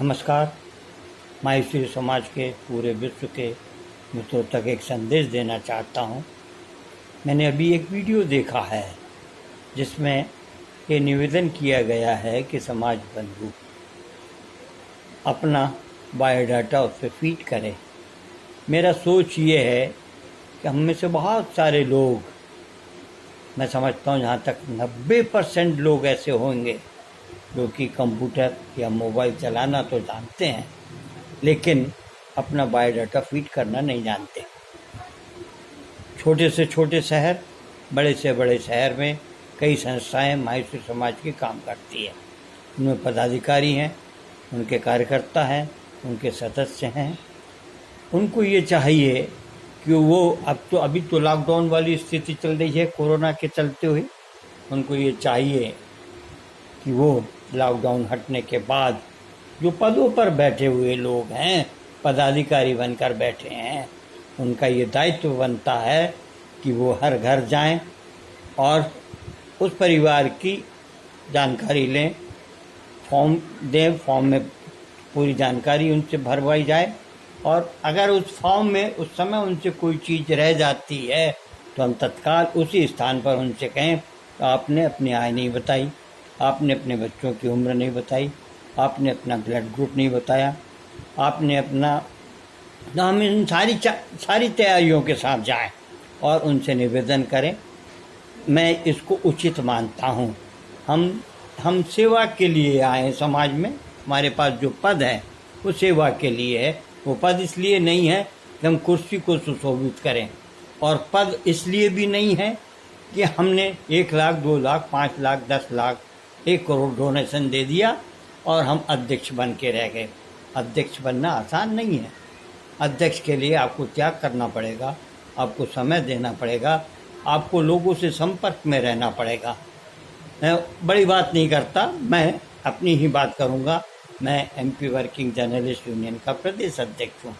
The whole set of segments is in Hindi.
नमस्कार। माहेश्वरी समाज के पूरे विश्व के मित्रों तक एक संदेश देना चाहता हूँ। मैंने अभी एक वीडियो देखा है जिसमें ये निवेदन किया गया है कि समाज बंधु अपना बायोडाटा उस पर फीड करें। मेरा सोच ये है कि हम में से बहुत सारे लोग, मैं समझता हूँ जहाँ तक 90% लोग ऐसे होंगे जो कि कंप्यूटर या मोबाइल चलाना तो जानते हैं लेकिन अपना बायोडाटा फीड करना नहीं जानते। छोटे से छोटे शहर, बड़े से बड़े शहर में कई संस्थाएं माहेश्वरी समाज के काम करती है। उनमें पदाधिकारी हैं, उनके कार्यकर्ता हैं, उनके सदस्य हैं। उनको ये चाहिए कि वो अभी तो लॉकडाउन वाली स्थिति चल रही है कोरोना के चलते हुए। उनको ये चाहिए कि वो लॉकडाउन हटने के बाद जो पदों पर बैठे हुए लोग हैं, पदाधिकारी बनकर बैठे हैं, उनका ये दायित्व बनता है कि वो हर घर जाएं और उस परिवार की जानकारी लें, फॉर्म दें। फॉर्म में पूरी जानकारी उनसे भरवाई जाए और अगर उस फॉर्म में उस समय उनसे कोई चीज़ रह जाती है तो हम तत्काल उसी स्थान पर उनसे कहें तो आपने अपनी आय नहीं बताई, आपने अपने बच्चों की उम्र नहीं बताई, आपने अपना ब्लड ग्रुप नहीं बताया, आपने अपना, हम इन सारी तैयारियों के साथ जाएं और उनसे निवेदन करें। मैं इसको उचित मानता हूं। हम सेवा के लिए आए समाज में। हमारे पास जो पद है वो सेवा के लिए है। वो पद इसलिए नहीं है कि हम कुर्सी को सुशोभित करें, और पद इसलिए भी नहीं है कि हमने 1 लाख, 2 लाख, 5 लाख, 10 लाख, 1 करोड़ डोनेशन दे दिया और हम अध्यक्ष बन के रह गए। अध्यक्ष बनना आसान नहीं है। अध्यक्ष के लिए आपको त्याग करना पड़ेगा, आपको समय देना पड़ेगा, आपको लोगों से संपर्क में रहना पड़ेगा। मैं बड़ी बात नहीं करता, मैं अपनी ही बात करूंगा। मैं एमपी वर्किंग जर्नलिस्ट यूनियन का प्रदेश अध्यक्ष हूँ।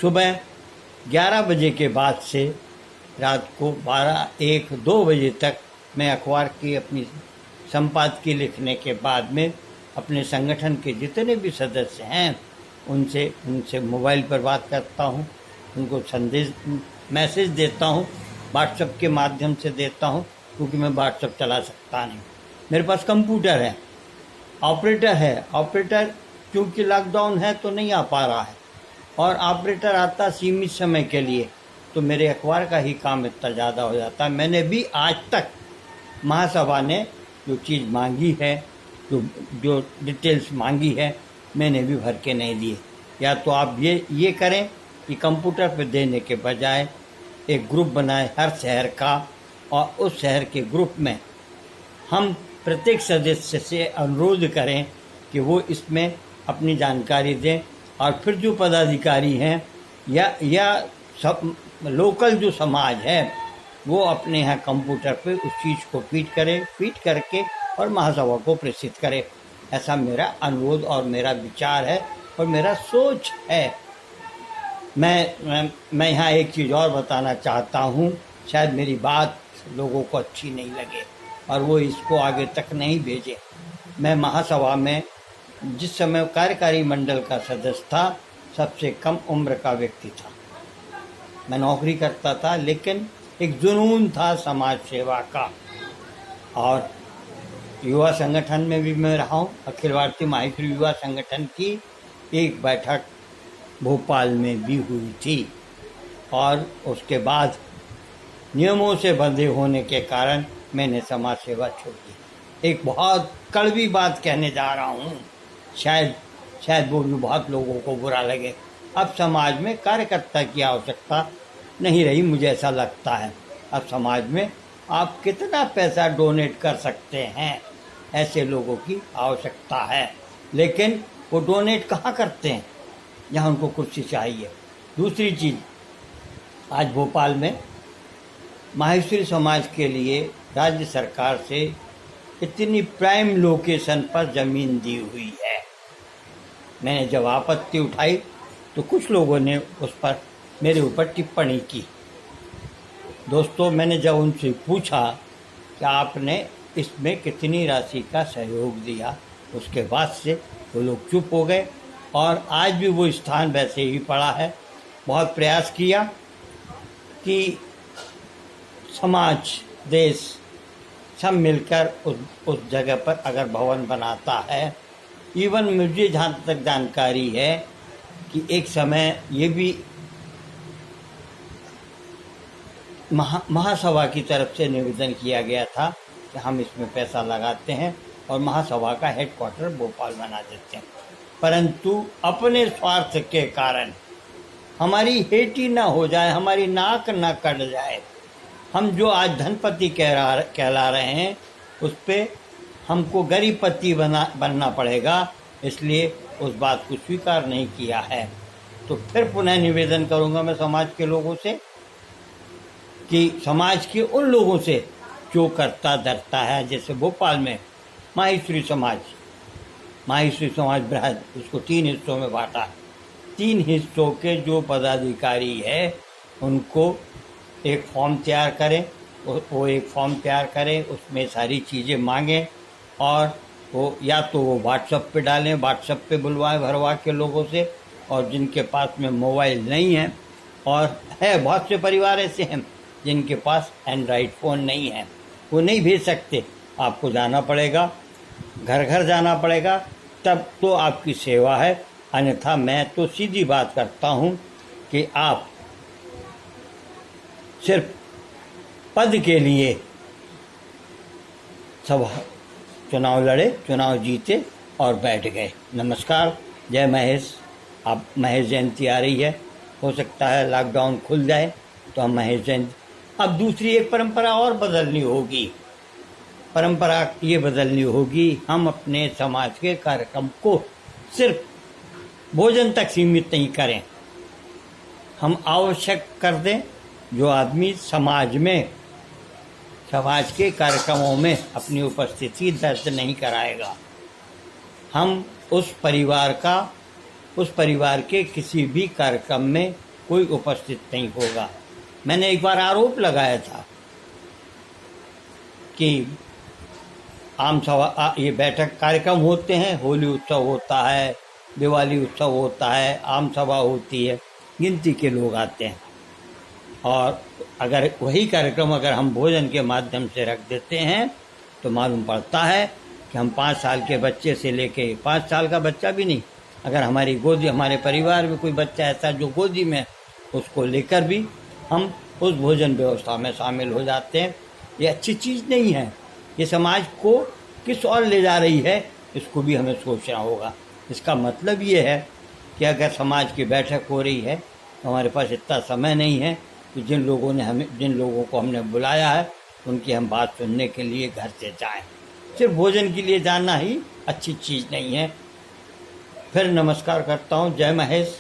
सुबह 11 बजे के बाद से रात को 12, 1, 2 बजे तक मैं अखबार की अपनी संपादकीय लिखने के बाद में अपने संगठन के जितने भी सदस्य हैं उनसे मोबाइल पर बात करता हूँ, उनको मैसेज देता हूँ, व्हाट्सएप के माध्यम से देता हूँ, क्योंकि मैं व्हाट्सएप चला सकता नहीं। मेरे पास कंप्यूटर है, ऑपरेटर है। ऑपरेटर क्योंकि लॉकडाउन है तो नहीं आ पा रहा है, और ऑपरेटर आता सीमित समय के लिए, तो मेरे अखबार का ही काम इतना ज़्यादा हो जाता है। मैंने भी आज तक महासभा ने जो चीज़ मांगी है, जो डिटेल्स मांगी है, मैंने भी भर के नहीं दिए। या तो आप ये करें कि कंप्यूटर पर देने के बजाय एक ग्रुप बनाए हर शहर का, और उस शहर के ग्रुप में हम प्रत्येक सदस्य से अनुरोध करें कि वो इसमें अपनी जानकारी दें, और फिर जो पदाधिकारी हैं या सब लोकल जो समाज है वो अपने यहाँ कंप्यूटर पे उस चीज़ को फीड करके और महासभा को प्रेषित करे। ऐसा मेरा अनुरोध और मेरा विचार है और मेरा सोच है। मैं यहाँ एक चीज़ और बताना चाहता हूँ, शायद मेरी बात लोगों को अच्छी नहीं लगे और वो इसको आगे तक नहीं भेजे। मैं महासभा में जिस समय कार्यकारी मंडल का सदस्य था, सबसे कम उम्र का व्यक्ति था। मैं नौकरी करता था, लेकिन एक जुनून था समाज सेवा का। और युवा संगठन में भी मैं रहा हूँ। अखिल भारतीय माहेश्वरी युवा संगठन की एक बैठक भोपाल में भी हुई थी, और उसके बाद नियमों से बंधे होने के कारण मैंने समाज सेवा छोड़ दी। एक बहुत कड़वी बात कहने जा रहा हूँ, शायद वो भी बहुत लोगों को बुरा लगे। अब समाज में कार्यकर्ता की आवश्यकता नहीं रही, मुझे ऐसा लगता है। अब समाज में आप कितना पैसा डोनेट कर सकते हैं, ऐसे लोगों की आवश्यकता है। लेकिन वो डोनेट कहाँ करते हैं? जहाँ उनको कुर्सी चाहिए। दूसरी चीज़, आज भोपाल में माहेश्वरी समाज के लिए राज्य सरकार से इतनी प्राइम लोकेशन पर ज़मीन दी हुई है। मैंने जब आपत्ति उठाई तो कुछ लोगों ने उस पर मेरे ऊपर टिप्पणी की। दोस्तों, मैंने जब उनसे पूछा कि आपने इसमें कितनी राशि का सहयोग दिया, उसके बाद से वो लोग चुप हो गए और आज भी वो स्थान वैसे ही पड़ा है। बहुत प्रयास किया कि समाज, देश सब मिलकर उस जगह पर अगर भवन बनाता है। इवन मुझे जहाँ तक जानकारी है कि एक समय ये भी महासभा की तरफ से निवेदन किया गया था कि हम इसमें पैसा लगाते हैं और महासभा का हेडक्वार्टर भोपाल बना देते हैं, परंतु अपने स्वार्थ के कारण हमारी हेटी ना हो जाए, हमारी नाक ना कट जाए, हम जो आज धनपति कहला रहे हैं उस पर हमको गरीबपति बनना पड़ेगा, इसलिए उस बात को स्वीकार नहीं किया है। तो फिर पुनः निवेदन करूंगा मैं समाज के लोगों से कि समाज के उन लोगों से जो करता धरता है, जैसे भोपाल में माहेश्वरी समाज बृहद, उसको 3 हिस्सों में बांटा है। 3 हिस्सों के जो पदाधिकारी है उनको एक फॉर्म तैयार करें, वो एक फॉर्म तैयार करें, उसमें सारी चीज़ें मांगें और वो या तो वो व्हाट्सएप पे डालें, व्हाट्सएप पे बुलवाएं भरवा के लोगों से, और जिनके पास में मोबाइल नहीं है, और है बहुत से परिवार ऐसे हैं जिनके पास एंड्रॉइड फ़ोन नहीं है, वो नहीं भेज सकते, आपको जाना पड़ेगा, घर घर जाना पड़ेगा, तब तो आपकी सेवा है। अन्यथा मैं तो सीधी बात करता हूँ कि आप सिर्फ पद के लिए सब चुनाव लड़े, चुनाव जीते और बैठ गए। नमस्कार, जय महेश। अब महेश जयंती आ रही है, हो सकता है लॉकडाउन खुल जाए तो हम महेश जयंती। अब दूसरी एक परंपरा और बदलनी होगी, परंपरा ये बदलनी होगी, हम अपने समाज के कार्यक्रम को सिर्फ भोजन तक सीमित नहीं करें, हम आवश्यक कर दें जो आदमी समाज के कार्यक्रमों में अपनी उपस्थिति दर्ज नहीं कराएगा, हम उस परिवार के किसी भी कार्यक्रम में कोई उपस्थित नहीं होगा। मैंने एक बार आरोप लगाया था कि आम सभा, ये बैठक कार्यक्रम होते हैं, होली उत्सव होता है, दिवाली उत्सव होता है, आम सभा होती है, गिनती के लोग आते हैं, और अगर वही कार्यक्रम अगर हम भोजन के माध्यम से रख देते हैं तो मालूम पड़ता है कि हम 5 साल के बच्चे से लेके 5 साल का बच्चा भी नहीं, अगर हमारे परिवार में कोई बच्चा ऐसा जो गोदी में, उसको लेकर भी हम उस भोजन व्यवस्था में शामिल हो जाते हैं। ये अच्छी चीज़ नहीं है, ये समाज को किस ओर ले जा रही है, इसको भी हमें सोचना होगा। इसका मतलब ये है कि अगर समाज की बैठक हो रही है तो हमारे पास इतना समय नहीं है कि जिन लोगों को हमने बुलाया है उनकी हम बात सुनने के लिए घर से जाएं। सिर्फ भोजन के लिए जाना ही अच्छी चीज़ नहीं है। फिर नमस्कार करता हूँ, जय महेश,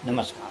नमस्कार।